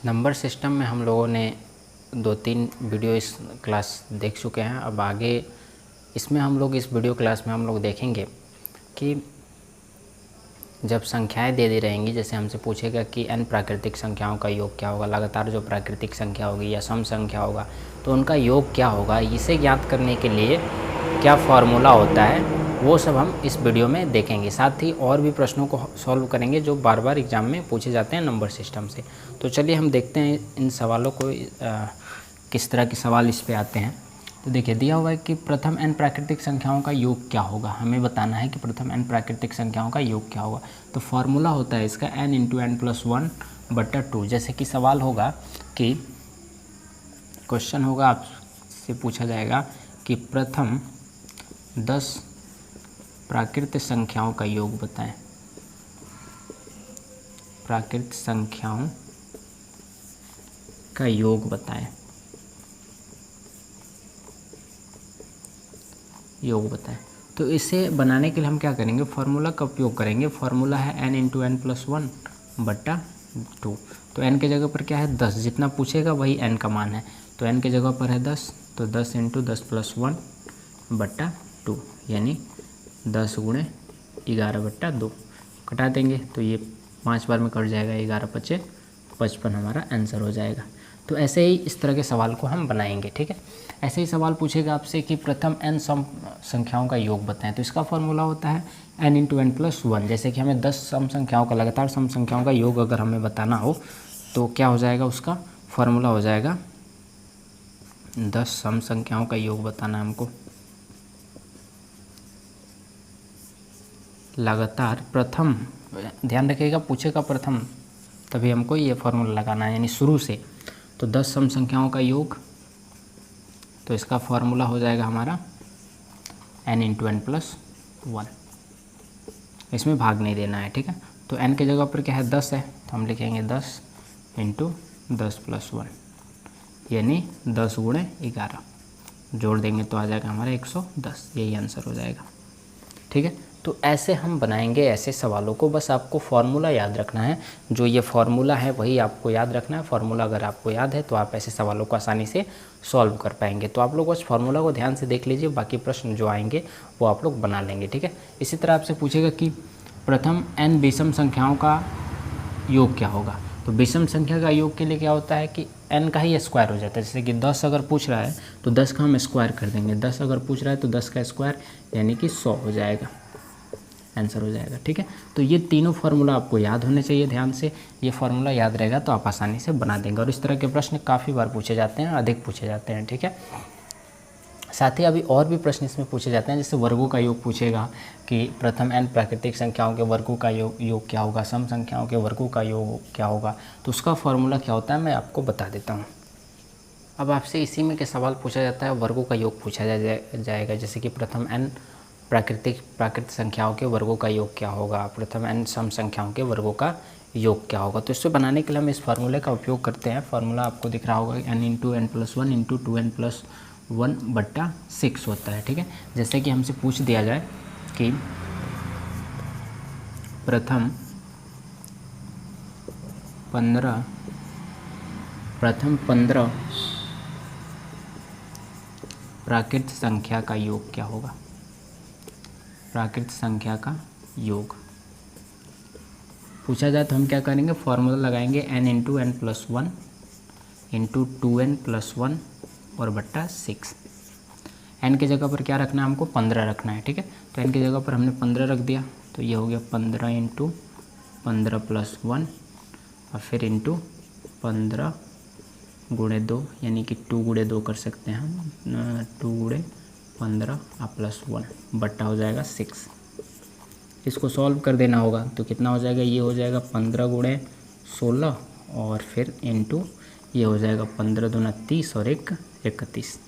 Number system में हम लोगों ने 2-3 वीडियो इस क्लास देख चुके हैं। अब आगे इसमें हम लोग इस वीडियो क्लास में हम लोग देखेंगे कि जब संख्याएं दे दी रहेंगी, जैसे हमसे पूछेगा कि n प्राकृतिक संख्याओं का योग क्या होगा, लगातार जो प्राकृतिक संख्या होगी या सम संख्या होगा तो उनका योग क्या होगा, इसे ज्ञात करने के लिए क्या फार्मूला होता है, वो सब हम इस वीडियो में देखेंगे। साथ ही और भी प्रश्नों को सॉल्व करेंगे जो बार बार एग्जाम में पूछे जाते हैं नंबर सिस्टम से। तो चलिए हम देखते हैं इन सवालों को, किस तरह के सवाल इस पे आते हैं। तो देखिए, दिया हुआ है कि प्रथम n प्राकृतिक संख्याओं का योग क्या होगा। हमें बताना है कि प्रथम n प्राकृतिक संख्याओं का योग क्या होगा। तो फॉर्मूला होता है इसका n × n+1/2। जैसे कि सवाल होगा कि क्वेश्चन होगा, आपसे पूछा जाएगा कि प्रथम 10 प्राकृत संख्याओं का योग बताएं। प्राकृत संख्याओं का योग बताएं, योग बताएं। तो इसे बनाने के लिए हम क्या करेंगे, फार्मूला का उपयोग करेंगे। फार्मूला है n × n+1/2। तो n के जगह पर क्या है 10, जितना पूछेगा वही n का मान है। तो n के जगह पर है 10, तो 10 × 10+1/2 यानी 10 × 11/2 कटा देंगे तो ये 5 बार में कट जाएगा, 11×5 = 55 हमारा आंसर हो जाएगा। तो ऐसे ही इस तरह के सवाल को हम बनाएंगे, ठीक है। ऐसे ही सवाल पूछेगा आपसे कि प्रथम n सम संख्याओं का योग बताएं। तो इसका फॉर्मूला होता है n × n+1। जैसे कि हमें 10 सम संख्याओं का, लगातार सम संख्याओं का योग अगर हमें बताना हो तो क्या हो जाएगा, उसका फॉर्मूला हो जाएगा 10 सम संख्याओं का योग बताना है हमको। लगातार प्रथम, ध्यान रखिएगा पूछेगा प्रथम तभी हमको ये फॉर्मूला लगाना है, यानी शुरू से। तो 10 सम संख्याओं का योग, तो इसका फॉर्मूला हो जाएगा हमारा n × n+1। इसमें भाग नहीं देना है, ठीक है। तो n के जगह पर क्या है 10 है, तो हम लिखेंगे 10 × 10+1 यानी 10 × 11 जोड़ देंगे तो आ जाएगा हमारा 110। यही आंसर हो जाएगा, ठीक है। तो ऐसे हम बनाएंगे ऐसे सवालों को। बस आपको फार्मूला याद रखना है, जो ये फार्मूला है वही आपको याद रखना है। फार्मूला अगर आपको याद है तो आप ऐसे सवालों को आसानी से सॉल्व कर पाएंगे। तो आप लोग बस फार्मूला को ध्यान से देख लीजिए, बाकी प्रश्न जो आएंगे वो आप लोग बना लेंगे, ठीक है। इसी तरह आपसे पूछेगा कि प्रथम n विषम संख्याओं का योग क्या होगा। तो विषम संख्या का योग के लिए क्या होता है कि n का ही स्क्वायर हो जाता है। जैसे कि 10 अगर पूछ रहा है तो 10 का हम स्क्वायर कर देंगे, 10 अगर पूछ रहा है तो 10 का स्क्वायर यानी कि 100 हो जाएगा, आंसर हो जाएगा, ठीक है। तो ये तीनों फार्मूला आपको याद होने चाहिए। ध्यान से ये फार्मूला याद रहेगा तो आप आसानी से बना देंगे। और इस तरह के प्रश्न काफ़ी बार पूछे जाते हैं, अधिक पूछे जाते हैं, ठीक है। साथ ही अभी और भी प्रश्न इसमें पूछे जाते हैं, जैसे वर्गों का योग पूछेगा कि प्रथम n प्राकृतिक संख्याओं के वर्गों का योग क्या होगा, सम संख्याओं के वर्गों का योग क्या होगा। तो उसका फॉर्मूला क्या होता है मैं आपको बता देता हूँ। अब आपसे इसी में के सवाल पूछा जाता है, वर्गों का योग पूछा जाएगा। जैसे कि प्रथम n प्राकृत संख्याओं के वर्गों का योग क्या होगा, प्रथम n सम संख्याओं के वर्गों का योग क्या होगा। तो इससे बनाने के लिए हम इस फार्मूले का उपयोग करते हैं। फार्मूला आपको दिख रहा होगा n × n+1 × 2n+1/6 होता है, ठीक है। जैसे कि हमसे पूछ दिया जाए कि प्रथम 15 प्राकृत संख्या का योग क्या होगा, प्राकृत संख्या का योग पूछा जाए तो हम क्या करेंगे, फार्मूला लगाएंगे n × n+1 × 2n+1/6। n के जगह पर क्या रखना है हमको, 15 रखना है, ठीक है। तो n की जगह पर हमने 15 रख दिया, तो ये हो गया 15 × 15+1 और फिर × 15 × 2 यानी कि 2 × 2 कर सकते हैं हम, 2 × 15 +1 बट्टा हो जाएगा 6। इसको सॉल्व कर देना होगा तो कितना हो जाएगा, ये हो जाएगा 15 × 16 और फिर इंटू ये हो जाएगा 15 दूना 30 और 1 31।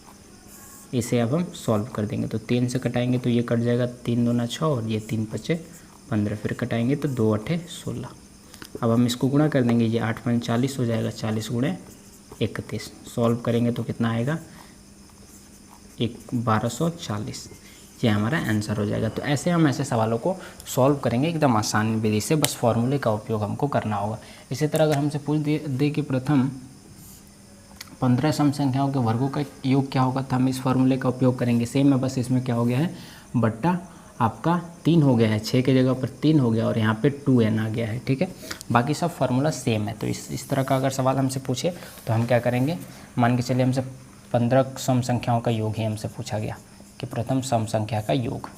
इसे अब हम सॉल्व कर देंगे तो 3 से कटाएंगे तो ये कट जाएगा, 3 दूना 6 और ये 3 × 5 = 15, फिर कटाएंगे तो 2 × 8 = 16। अब हम इसको गुणा कर देंगे, ये 8 × 5 = 40 हो जाएगा, 40 × 31 सॉल्व करेंगे तो कितना आएगा, 1240। ये हमारा आंसर हो जाएगा। तो ऐसे हम ऐसे सवालों को सॉल्व करेंगे एकदम आसान विधि से, बस फॉर्मूले का उपयोग हमको करना होगा। इसी तरह अगर हमसे पूछ दे कि प्रथम 15 सम संख्याओं के वर्गों का योग क्या होगा, तो हम इस फॉर्मूले का उपयोग करेंगे। सेम है, बस इसमें क्या हो गया है, बट्टा आपका 3 हो गया है, 6 की जगह पर 3 हो गया और यहाँ पे 2n आ गया है। ठीक है, बाकी सब फार्मूला सेम है। तो इस तरह का अगर सवाल हमसे पूछे तो हम क्या करेंगे, मान के चलिए हमसे 15 सम संख्याओं का योग ही हमसे पूछा गया कि प्रथम सम संख्या का योग।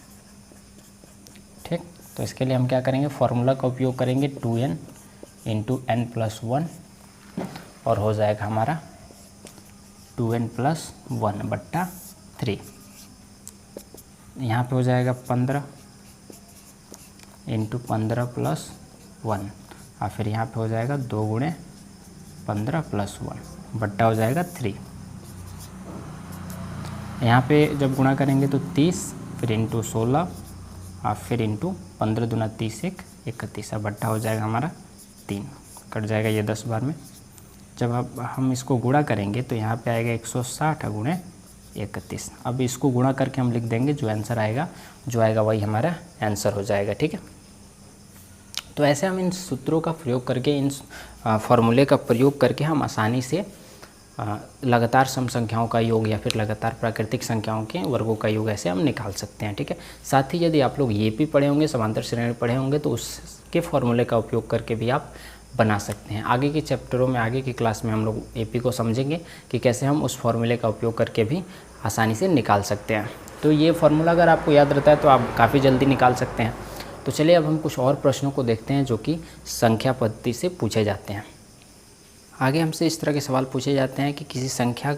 ठीक, तो इसके लिए हम क्या करेंगे, फार्मूला का उपयोग करेंगे 2n × n+1 और हो जाएगा हमारा 2n+1/3। यहाँ पे हो जाएगा 15 × 15+1 और फिर यहाँ पे हो जाएगा 2 × 15+1 बट्टा हो जाएगा 3। यहाँ पे जब गुणा करेंगे तो 30, फिर इंटू 16 और फिर इंटू 15 दूना 30 1 31 बट्टा हो जाएगा हमारा 3, कट जाएगा ये 10 बार में। जब अब हम इसको गुणा करेंगे तो यहाँ पे आएगा 160 × 31। अब इसको गुणा करके हम लिख देंगे, जो आंसर आएगा वही हमारा आंसर हो जाएगा। ठीक है, तो ऐसे हम इन सूत्रों का प्रयोग करके, इन फॉर्मूले का प्रयोग करके हम आसानी से लगातार सम संख्याओं का योग या फिर लगातार प्राकृतिक संख्याओं के वर्गों का योग ऐसे हम निकाल सकते हैं। ठीक है, साथ ही यदि आप लोग ये भी पढ़े होंगे, समांतर श्रेणी पढ़े होंगे, तो उसके फॉर्मूले का उपयोग करके भी आप बना सकते हैं। आगे के चैप्टरों में, आगे की क्लास में हम लोग एपी को समझेंगे कि कैसे हम उस फॉर्मूले का उपयोग करके भी आसानी से निकाल सकते हैं। तो ये फार्मूला अगर आपको याद रहता है तो आप काफ़ी जल्दी निकाल सकते हैं। तो चलिए अब हम कुछ और प्रश्नों को देखते हैं जो कि संख्या पद्धति से पूछे जाते हैं। आगे हमसे इस तरह के सवाल पूछे जाते हैं कि किसी संख्या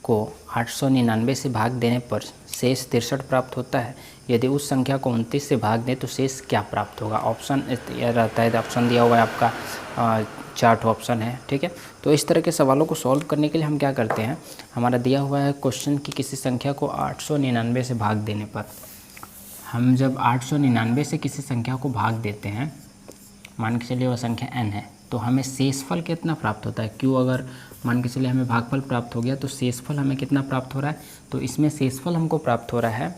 को 899 से भाग देने पर शेष 63 प्राप्त होता है। यदि उस संख्या को 29 से भाग दें तो शेष क्या प्राप्त होगा। ऑप्शन रहता है, ऑप्शन दिया हुआ है आपका, 4 ऑप्शन है। ठीक है, तो इस तरह के सवालों को सॉल्व करने के लिए हम क्या करते हैं, हमारा दिया हुआ है क्वेश्चन कि किसी संख्या को 899 से भाग देने पर, हम जब 899 से किसी संख्या को भाग देते हैं, मान के चलिए वह संख्या n है, तो हमें शेषफल कितना प्राप्त होता है। क्यों, अगर मान के चलिए हमें भागफल प्राप्त हो गया तो शेषफल हमें कितना प्राप्त हो रहा है, तो इसमें शेषफल हमको प्राप्त हो रहा है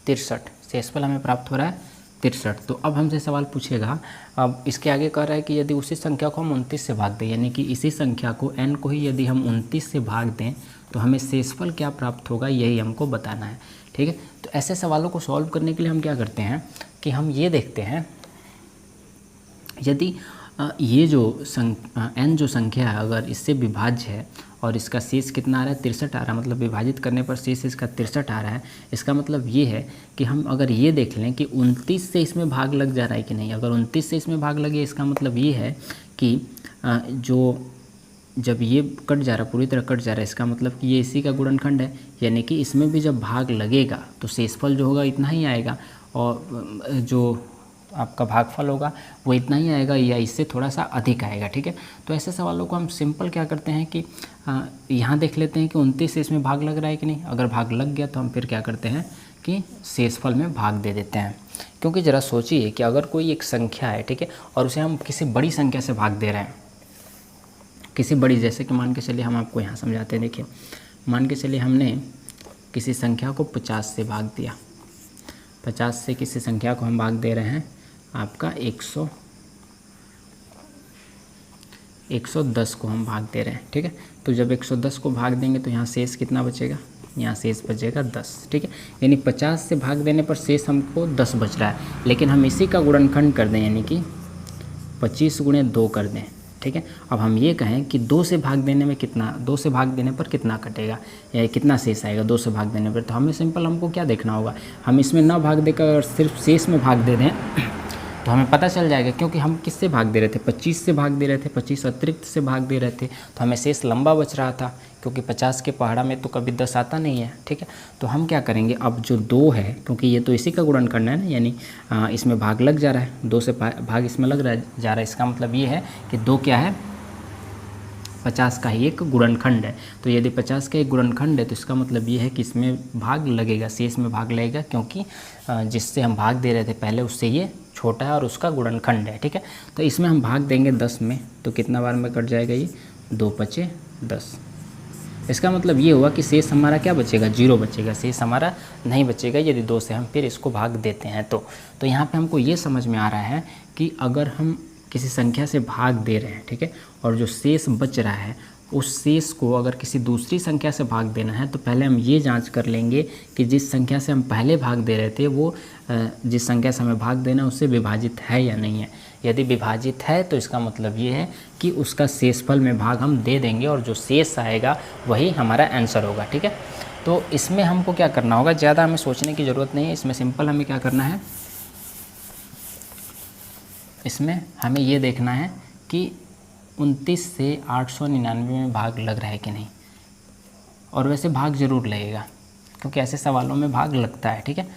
63। शेषफल हमें प्राप्त हो रहा है 63। तो अब हमसे सवाल पूछेगा, अब इसके आगे कह रहा है कि यदि उसी संख्या को हम 29 से भाग दें, यानी कि इसी संख्या को n को ही यदि हम 29 से भाग दें तो हमें शेषफल क्या प्राप्त होगा, यही हमको बताना है। ठीक है, तो ऐसे सवालों को सॉल्व करने के लिए हम क्या करते हैं कि हम ये देखते हैं, यदि ये जो n जो संख्या है अगर इससे विभाज्य है और इसका शेष कितना आ रहा है, 63 आ रहा है, मतलब विभाजित करने पर शेष इसका 63 आ रहा है, इसका मतलब ये है कि हम अगर ये देख लें कि 29 से इसमें भाग लग जा रहा है कि नहीं। अगर 29 से इसमें भाग लगे, इसका मतलब ये है कि जो जब ये कट जा रहा है, पूरी तरह कट जा रहा है, इसका मतलब कि ये इसी का गुणनखंड है, यानी कि इसमें भी जब भाग लगेगा तो शेषफल जो होगा इतना ही आएगा और जो आपका भागफल होगा वो इतना ही आएगा या इससे थोड़ा सा अधिक आएगा। ठीक है, तो ऐसे सवालों को हम सिंपल क्या करते हैं कि यहाँ देख लेते हैं कि 29 से इसमें भाग लग रहा है कि नहीं। अगर भाग लग गया तो हम फिर क्या करते हैं कि शेषफल में भाग दे देते हैं। क्योंकि ज़रा सोचिए कि अगर कोई एक संख्या है, ठीक है, और उसे हम किसी बड़ी संख्या से भाग दे रहे हैं, किसी बड़ी, जैसे कि मान के चलिए हम आपको यहाँ समझाते हैं। देखिए, मान के चलिए हमने किसी संख्या को 50 से भाग दिया, 50 से किसी संख्या को हम भाग दे रहे हैं आपका 110 को हम भाग दे रहे हैं। ठीक है, तो जब 110 को भाग देंगे तो यहाँ शेष कितना बचेगा, यहाँ शेष बचेगा 10। ठीक है, यानी 50 से भाग देने पर शेष हमको 10 बच रहा है, लेकिन हम इसी का गुणनखंड कर दें, यानी कि 25 × 2 कर दें। ठीक है, अब हम ये कहें कि 2 से भाग देने में कितना, 2 से भाग देने पर कितना कटेगा या कितना शेष आएगा 2 से भाग देने पर, तो हमें सिंपल हमको क्या देखना होगा, हम इसमें ना भाग देकर सिर्फ शेष में भाग दे दें तो हमें पता चल जाएगा। क्योंकि हम किससे भाग दे रहे थे, 25 से भाग दे रहे थे, 25 अतिरिक्त से भाग दे रहे थे, तो हमें शेष लंबा बच रहा था, क्योंकि 50 के पहाड़ा में तो कभी 10 आता नहीं है। ठीक है, तो हम क्या करेंगे, अब जो 2 है, क्योंकि ये तो इसी का गुणनखंड है ना, यानी इसमें भाग लग जा रहा है, 2 से भाग इसमें लग जा रहा है, इसका मतलब ये है कि 2 क्या है, 50 का ही एक गुणनखंड है। तो यदि 50 का एक गुणनखंड है तो इसका मतलब ये है कि इसमें भाग लगेगा, शेष में भाग लगेगा, क्योंकि जिससे हम भाग दे रहे थे पहले उससे ये छोटा है और उसका गुणनखंड है। ठीक है, तो इसमें हम भाग देंगे 10 में, तो कितना बार में कट जाएगा ये, 2 × 5 = 10। इसका मतलब ये हुआ कि शेष हमारा क्या बचेगा, 0 बचेगा, शेष हमारा नहीं बचेगा यदि 2 से हम फिर इसको भाग देते हैं तो यहाँ पे हमको ये समझ में आ रहा है कि अगर हम किसी संख्या से भाग दे रहे हैं, ठीक है, और जो शेष बच रहा है उस शेष को अगर किसी दूसरी संख्या से भाग देना है तो पहले हम ये जांच कर लेंगे कि जिस संख्या से हम पहले भाग दे रहे थे वो जिस संख्या से हमें भाग देना उससे विभाजित है या नहीं है। यदि विभाजित है तो इसका मतलब ये है कि उसका शेषफल में भाग हम दे देंगे और जो शेष आएगा वही हमारा आंसर होगा, ठीक है। तो इसमें हमको क्या करना होगा, ज़्यादा हमें सोचने की ज़रूरत नहीं है, इसमें सिंपल हमें क्या करना है, इसमें हमें ये देखना है कि 29 से 899 में भाग लग रहा है कि नहीं, और वैसे भाग ज़रूर लगेगा क्योंकि ऐसे सवालों में भाग लगता है, ठीक है।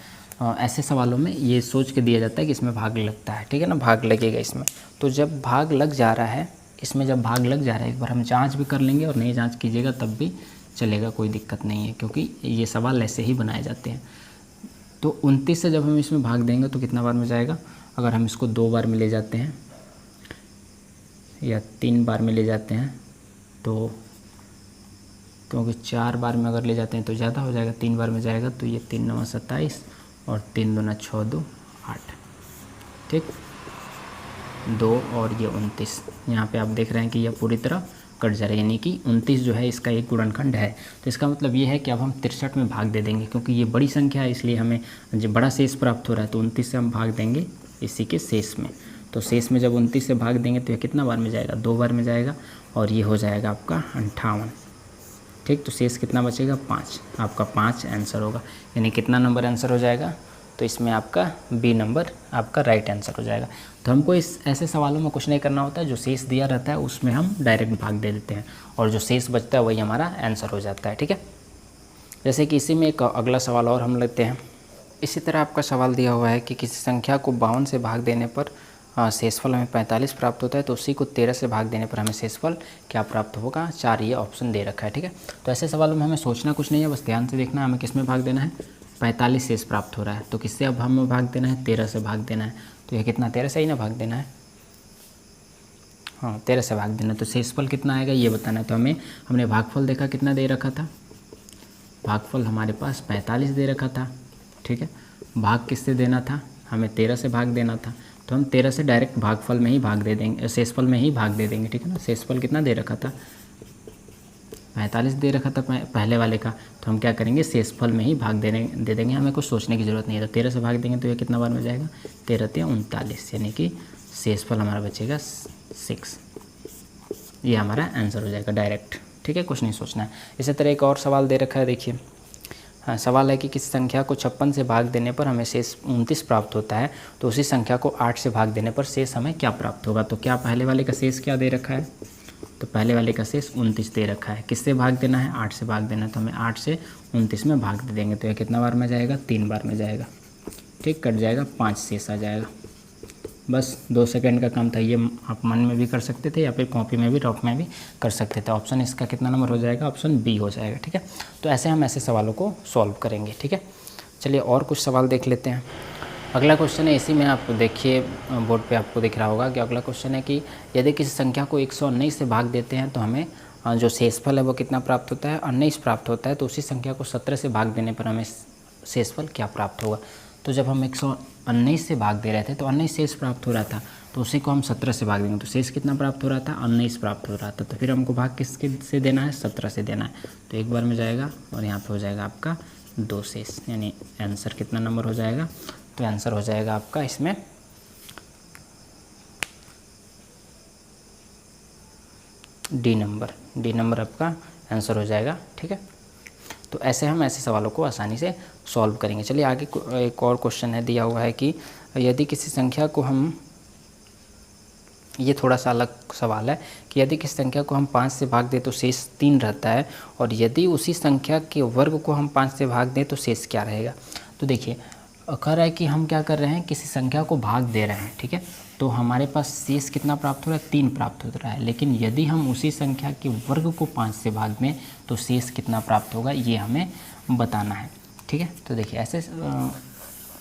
ऐसे सवालों में ये सोच के दिया जाता है कि इसमें भाग लगता है, ठीक है ना, भाग लगेगा इसमें। तो जब भाग लग जा रहा है, इसमें जब भाग लग जा रहा है, एक बार हम जांच भी कर लेंगे और नहीं जांच कीजिएगा तब भी चलेगा, कोई दिक्कत नहीं है, क्योंकि ये सवाल ऐसे ही बनाए जाते हैं। तो 29 से जब हम इसमें भाग देंगे तो कितना बार में जाएगा, अगर हम इसको 2 बार में ले जाते हैं या 3 बार में ले जाते हैं तो, क्योंकि 4 बार में अगर ले जाते हैं तो ज़्यादा हो जाएगा, 3 बार में जाएगा तो ये 3 9 27 और 3 2 6 2 8, ठीक, 2 और ये 29। यहाँ पे आप देख रहे हैं कि यह पूरी तरह कट जा रहा है, यानी कि 29 जो है इसका एक गुणनखंड है। तो इसका मतलब ये है कि अब हम 63 में भाग दे देंगे, क्योंकि ये बड़ी संख्या है इसलिए हमें जो बड़ा शेष प्राप्त हो रहा है, तो 29 से हम भाग देंगे इसी के शेष में। तो शेष में जब 29 से भाग देंगे तो यह कितना बार में जाएगा, 2 बार में जाएगा, और ये हो जाएगा आपका 58, ठीक। तो शेष कितना बचेगा, 5, आपका 5 आंसर होगा। यानी कितना नंबर आंसर हो जाएगा, तो इसमें आपका बी नंबर आपका राइट आंसर हो जाएगा। तो हमको इस ऐसे सवालों में कुछ नहीं करना होता है, जो शेष दिया रहता है उसमें हम डायरेक्ट भाग दे देते हैं और जो शेष बचता है वही हमारा आंसर हो जाता है, ठीक है। जैसे कि इसी में एक अगला सवाल और हम लेते हैं। इसी तरह आपका सवाल दिया हुआ है कि किसी संख्या को 52 से भाग देने पर शेषफल हमें 45 प्राप्त होता है, तो उसी को 13 से भाग देने पर हमें शेषफल क्या प्राप्त होगा, 4 ये ऑप्शन दे रखा है, ठीक है। तो ऐसे सवालों में हमें सोचना कुछ नहीं है, बस ध्यान से देखना है हमें किस में भाग देना है, 45 शेष प्राप्त हो रहा है, तो किससे अब हमें भाग देना है, 13 से भाग देना है। तो यह कितना, 13 से ही ना भाग देना है, हाँ 13 से भाग देना। तो शेषफल कितना आएगा ये बताना है। तो हमने भागफल देखा कितना दे रखा था, भागफल हमारे पास 45 दे रखा था, ठीक है। भाग किससे देना था, हमें 13 से भाग देना था, तो हम 13 से डायरेक्ट भागफल में ही भाग दे देंगे, शेषफल में ही भाग दे देंगे, ठीक है ना। शेषफल कितना दे रखा था, 45 दे रखा था पहले वाले का, तो हम क्या करेंगे, शेषफल में ही भाग दे देंगे, हमें कुछ सोचने की ज़रूरत नहीं है। तो 13 से भाग देंगे तो ये कितना बार में जाएगा, 13 3 39, यानी कि शेषफल हमारा बचेगा 6। ये हमारा आंसर हो जाएगा डायरेक्ट, ठीक है, कुछ नहीं सोचना है। इसी तरह एक और सवाल दे रखा है, देखिए, हाँ सवाल है कि किसी संख्या को 56 से भाग देने पर हमें शेष 29 प्राप्त होता है, तो उसी संख्या को 8 से भाग देने पर शेष हमें क्या प्राप्त होगा। तो क्या पहले वाले का शेष क्या दे रखा है, तो पहले वाले का शेष 29 दे रखा है, किससे भाग देना है, 8 से भाग देना है, तो हमें 8 से 29 में भाग दे देंगे। तो यह कितना बार में जाएगा, 3 बार में जाएगा, ठीक, कट जाएगा, 5 शेष आ जाएगा। बस 2 सेकंड का काम था, ये आप मन में भी कर सकते थे या फिर कॉपी में भी, रफ में भी कर सकते थे। ऑप्शन इसका कितना नंबर हो जाएगा, ऑप्शन बी हो जाएगा, ठीक है। तो ऐसे हम ऐसे सवालों को सॉल्व करेंगे, ठीक है। चलिए और कुछ सवाल देख लेते हैं। अगला क्वेश्चन है, इसी में आप देखिए बोर्ड पे आपको दिख रहा होगा कि अगला क्वेश्चन है कि यदि किसी संख्या को 119 से भाग देते हैं तो हमें जो शेषफल है वो कितना प्राप्त होता है, 19 प्राप्त होता है, तो उसी संख्या को 17 से भाग देने पर हमें शेषफल क्या प्राप्त होगा। तो जब हम 119 से भाग दे रहे थे तो 19 शेष प्राप्त हो रहा था, तो उसी को हम 17 से भाग देंगे तो शेष कितना प्राप्त हो रहा था, 19 प्राप्त हो रहा था। तो फिर हमको भाग किसके से देना है, 17 से देना है। तो एक बार में जाएगा और यहाँ पे हो जाएगा आपका 2 शेष, यानी आंसर कितना नंबर हो जाएगा, तो आंसर हो जाएगा आपका इसमें डी नंबर आपका आंसर हो जाएगा, ठीक है। तो ऐसे हम ऐसे सवालों को आसानी से सॉल्व करेंगे। चलिए आगे एक और क्वेश्चन है, दिया हुआ है कि यदि किसी संख्या को हम, ये थोड़ा सा अलग सवाल है कि यदि किसी संख्या को हम 5 से भाग दें तो शेष 3 रहता है, और यदि उसी संख्या के वर्ग को हम 5 से भाग दें तो शेष क्या रहेगा। तो देखिए कह रहा है कि हम क्या कर रहे हैं, किसी संख्या को भाग दे रहे हैं, ठीक है, तो हमारे पास शेष कितना प्राप्त हो रहा है, 3 प्राप्त हो रहा है। लेकिन यदि हम उसी संख्या के वर्ग को 5 से भाग दें तो शेष कितना प्राप्त होगा, ये हमें बताना है, ठीक है। तो देखिए ऐसे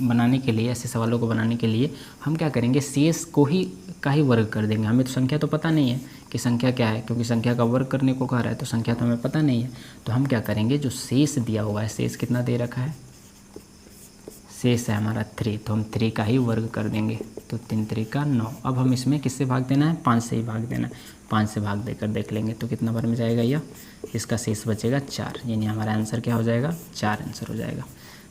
बनाने के लिए, ऐसे सवालों को बनाने के लिए हम क्या करेंगे, शेष को ही का ही वर्ग कर देंगे। हमें तो संख्या तो पता नहीं है कि संख्या क्या है, क्योंकि संख्या का वर्ग करने को कह रहा है तो संख्या तो हमें पता नहीं है। तो हम क्या करेंगे, जो शेष दिया हुआ है, शेष कितना दे रखा है, शेष है हमारा 3, तो हम 3 का ही वर्ग कर देंगे। तो 3 3 का 9। अब हम इसमें किससे भाग देना है, 5 से ही भाग देना है। 5 से भाग देकर देख लेंगे तो कितना बार में जाएगा यह, इसका शेष बचेगा 4, यानी हमारा आंसर क्या हो जाएगा, 4 आंसर हो जाएगा।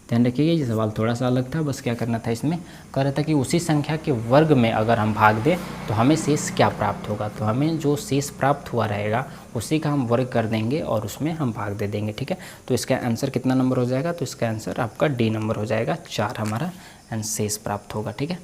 ध्यान रखिएगा ये सवाल थोड़ा सा अलग था, बस क्या करना था इसमें, कह रहा था कि उसी संख्या के वर्ग में अगर हम भाग दें तो हमें शेष क्या प्राप्त होगा। तो हमें जो शेष प्राप्त हुआ रहेगा उसी का हम वर्ग कर देंगे और उसमें हम भाग दे देंगे, ठीक है। तो इसका आंसर कितना नंबर हो जाएगा, तो इसका आंसर आपका डी नंबर हो जाएगा, 4 हमारा शेष प्राप्त होगा, ठीक है।